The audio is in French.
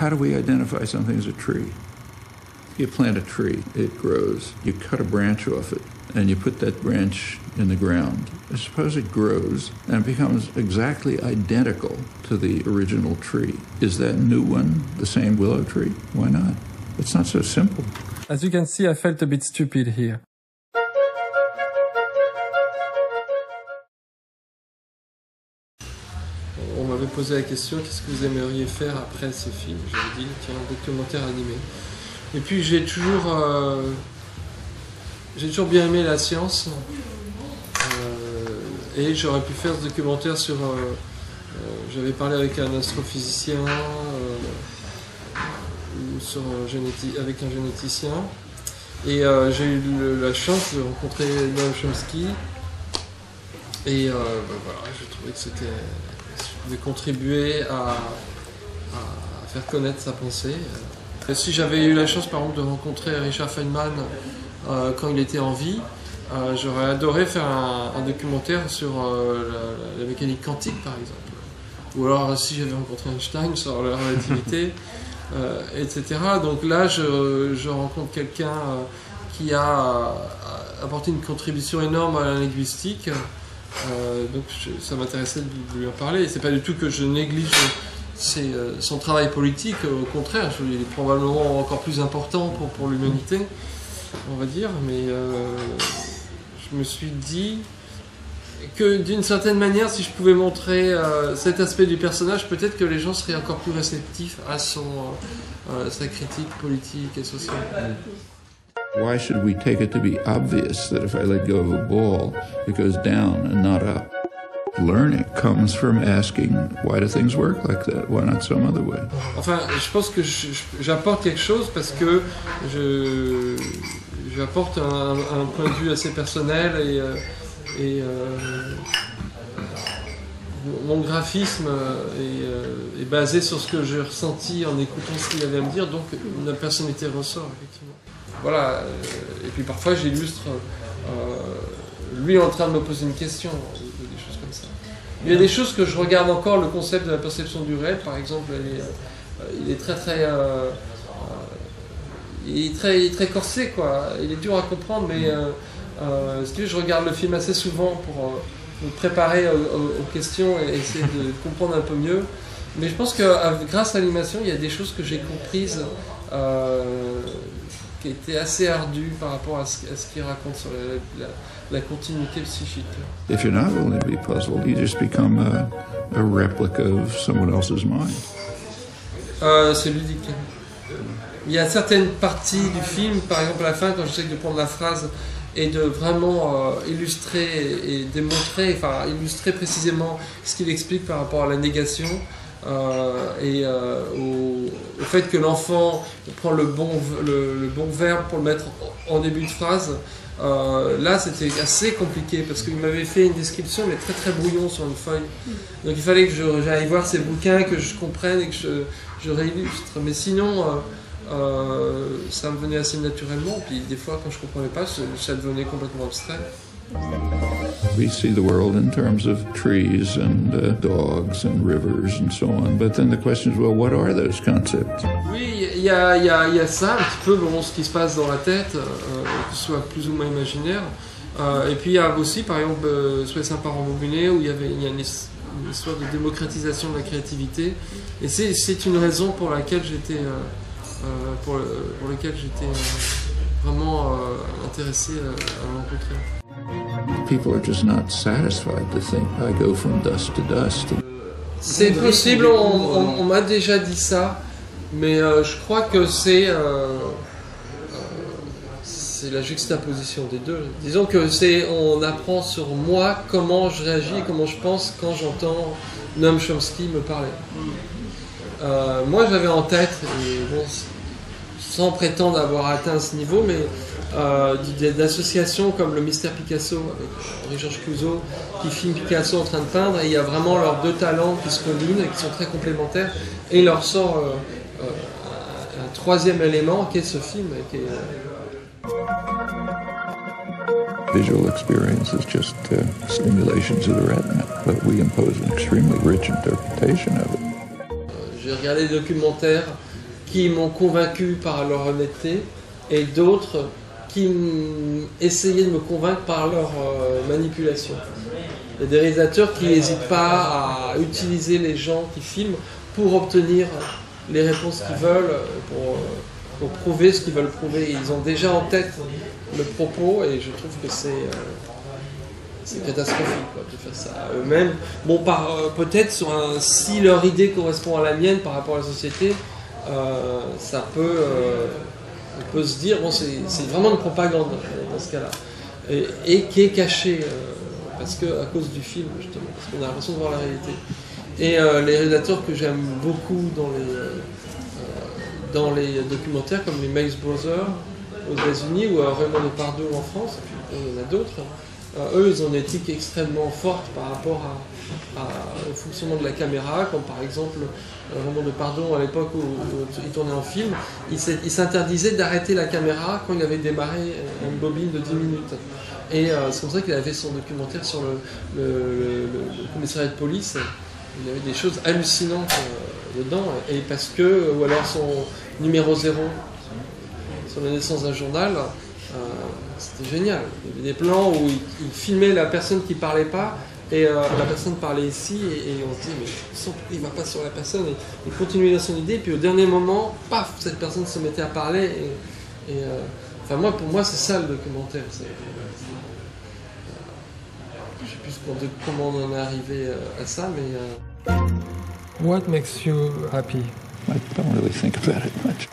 How do we identify something as a tree? You plant a tree, it grows. You cut a branch off it, and you put that branch in the ground. Suppose it grows and becomes exactly identical to the original tree. Is that new one the same willow tree? Why not? It's not so simple. As you can see, I felt a bit stupid here. On m'avait posé la question, qu'est-ce que vous aimeriez faire après ce film? J'avais dit, tiens, un documentaire animé. Et puis j'ai toujours bien aimé la science. Et j'aurais pu faire ce documentaire sur... j'avais parlé avec un astrophysicien, avec un généticien. Et j'ai eu la chance de rencontrer Noam Chomsky. Et voilà, je trouvais que je pouvais contribuer à faire connaître sa pensée. Si j'avais eu la chance, par exemple, de rencontrer Richard Feynman quand il était en vie, j'aurais adoré faire un documentaire sur la mécanique quantique, par exemple. Ou alors, si j'avais rencontré Einstein sur la relativité, etc. Donc là, je rencontre quelqu'un qui a apporté une contribution énorme à la linguistique. Donc ça m'intéressait de lui en parler. C'est pas du tout que je néglige son travail politique, au contraire, il est probablement encore plus important pour l'humanité, on va dire, mais je me suis dit que d'une certaine manière, si je pouvais montrer cet aspect du personnage, peut-être que les gens seraient encore plus réceptifs à sa critique politique et sociale. Why should we take it to be obvious that if I let go of a ball, it goes down and not up? Learning comes from asking, why do things work like that? Why not some other way? Enfin, je pense que j'apporte quelque chose parce que j'apporte un point de vue assez personnel et mon graphisme est basé sur ce que j'ai ressenti en écoutant ce qu'il avait à me dire, donc ma personnalité ressort, effectivement. Voilà, et puis parfois j'illustre lui en train de me poser une question, des choses comme ça. Il y a des choses que je regarde encore, le concept de la perception du réel, par exemple, il est très corsé, quoi. Il est dur à comprendre, mais si tu veux, je regarde le film assez souvent pour me préparer aux questions et essayer de comprendre un peu mieux. Mais je pense que grâce à l'animation, il y a des choses que j'ai comprises qui étaient assez ardues par rapport à ce qu'il raconte sur la continuité psychique. If you're not willing to be puzzled, you just become a replica of someone else's mind. C'est ludique. Il y a certaines parties du film, par exemple à la fin, quand j'essaie de prendre la phrase et de vraiment illustrer et démontrer, enfin illustrer précisément ce qu'il explique par rapport à la négation et au fait que l'enfant prend le bon verbe pour le mettre en début de phrase. Là c'était assez compliqué parce qu'il m'avait fait une description mais très très brouillon sur une feuille, donc il fallait que j'aille voir ces bouquins, que je comprenne et que je réillustre, mais sinon ça me venait assez naturellement, puis des fois quand je comprenais pas ça devenait complètement abstrait. We see the world in terms of trees and dogs and rivers and so on, but then the question is, well, what are those concepts? Oui, il y a ça, un petit peu ce qui se passe dans la tête, que ce soit plus ou moins imaginaire. Et puis il y a aussi, par exemple, Soyez un parent mobilisé, où il y a une histoire de démocratisation de la créativité. Et c'est une raison pour laquelle j'étais vraiment intéressé à rencontrer. People are just not satisfied to think I go from dust to dust. C'est possible, on m'a déjà dit ça, mais je crois que c'est la juxtaposition des deux. Disons que on apprend sur moi comment je réagis, comment je pense quand j'entends Noam Chomsky me parler. Moi j'avais en tête, et bon, sans prétendre avoir atteint ce niveau, mais d'associations comme le Mystère Picasso avec Henri-Georges Clouzot qui filme Picasso en train de peindre, et il y a vraiment leurs deux talents qui se combinent et qui sont très complémentaires, et il leur sort un troisième élément qui est ce film qui est, Visual experience is just stimulation to the retina, but we impose an extremely rich interpretation of it. J'ai regardé des documentaires qui m'ont convaincu par leur honnêteté et d'autres qui essayaient de me convaincre par leur manipulation. Il y a des réalisateurs qui n'hésitent pas à utiliser les gens qui filment pour obtenir les réponses qu'ils veulent, pour prouver ce qu'ils veulent prouver. Ils ont déjà en tête le propos et je trouve que c'est catastrophique quoi, de faire ça à eux-mêmes. Bon, peut-être si leur idée correspond à la mienne par rapport à la société, ça peut, on peut se dire, bon, c'est vraiment une propagande dans ce cas-là, et qui est cachée, parce que, à cause du film, justement, parce qu'on a l'impression de voir la réalité. Et les réalisateurs que j'aime beaucoup dans les documentaires, comme les Mays Brothers aux États-Unis ou Raymond Depardieu en France, et puis il y en a d'autres, eux, ils ont une éthique extrêmement forte par rapport au fonctionnement de la caméra, comme par exemple Raymond Depardieu, à l'époque où il tournait en film, il s'interdisait d'arrêter la caméra quand il avait démarré une bobine de 10 minutes. Et c'est comme ça qu'il avait fait son documentaire sur le commissariat de police. Il y avait des choses hallucinantes dedans, et parce que, ou alors son numéro 0 sur la naissance d'un journal, c'était génial. Il y avait des plans où il filmait la personne qui parlait pas, et la personne parlait ici, et on se dit, mais il ne va pas sur la personne, et il continuait dans son idée, puis au dernier moment, paf, cette personne se mettait à parler, enfin pour moi c'est ça le documentaire. Je ne sais plus comment on en est arrivé à ça, mais... What makes you happy? I don't really think about it much.